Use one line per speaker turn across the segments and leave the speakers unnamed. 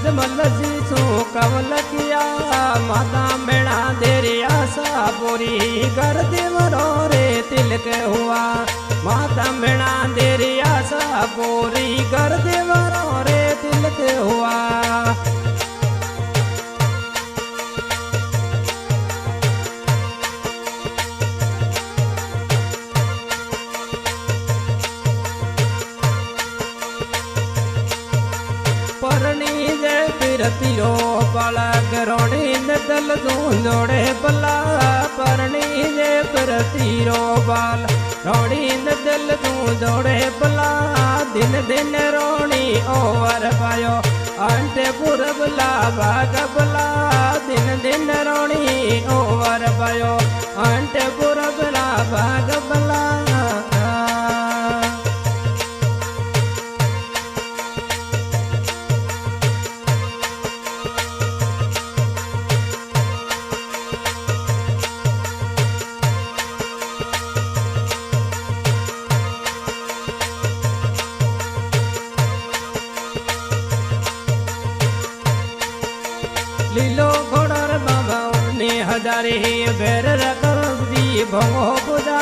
जमल जी सू कवल किया माता मेणा देरिया सा पूरी कर देवरो रे तिलक हुआ माता मेणा देरिया सा पूरी कर देवरो रे तिलक हुआ परणी जे तिरो पलक रोड़ी दल तू जोड़े पला परणी जे तिरो बाल रोड़ी दल तू जोड़े पला दिन दिन रोणी ओवर पायो अंटे पुरबला भागबला दिन दिन रोणी ओवर पायो अंटे पुरबला भागबला लीलो घोड़र बाबा ने हजारे बेर रखी भंगो पूजा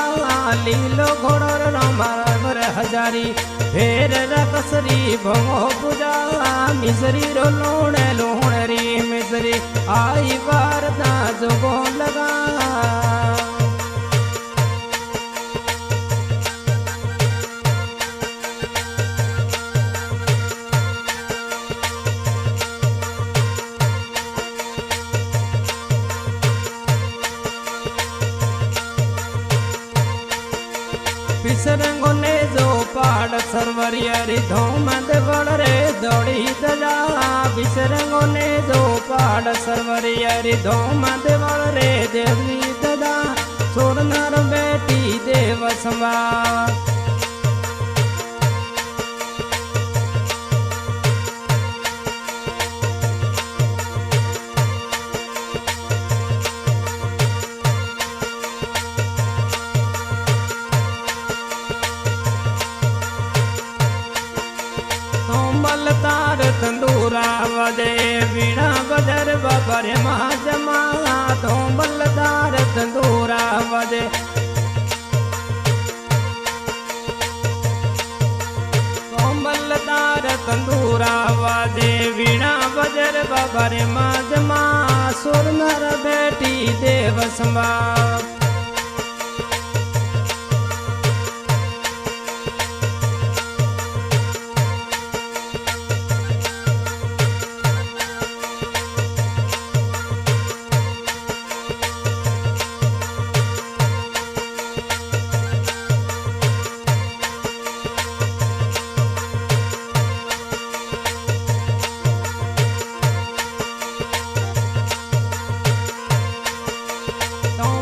लीलो घोड़र रामर हजारी फेर रकसरी भंगो पूजा मिसरी रो लोणे लोहणरी मिसरी आई बार ना जोगो लगा पिसरंगो ने जो पाड़ सरवरियरी धोम देवड़ रे दौड़ी तजा पिसरंगो ने जो पाड़ सरवरियरी धोम देवड़ रे देवी तजा सोरनर बेटी देव संवा तार तंदूरा वजे वीणा बजर बबरे महाजमा तो बलदार तंदूरा वजे तो बलदार तंदूरा वजे वीणा बजर बबरे महाजमा सुर नर बेटी देव संभा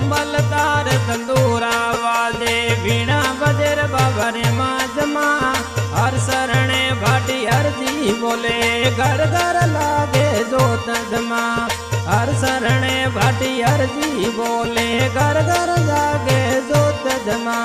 बलदार तंदूरा वादे वीणा बजर बाबरे माजमा हर सरणे भाटी अर्जी बोले घर घर लागे जोत जमा हर सरणे भाटी अर्जी बोले घर घर जागे जोत जमा।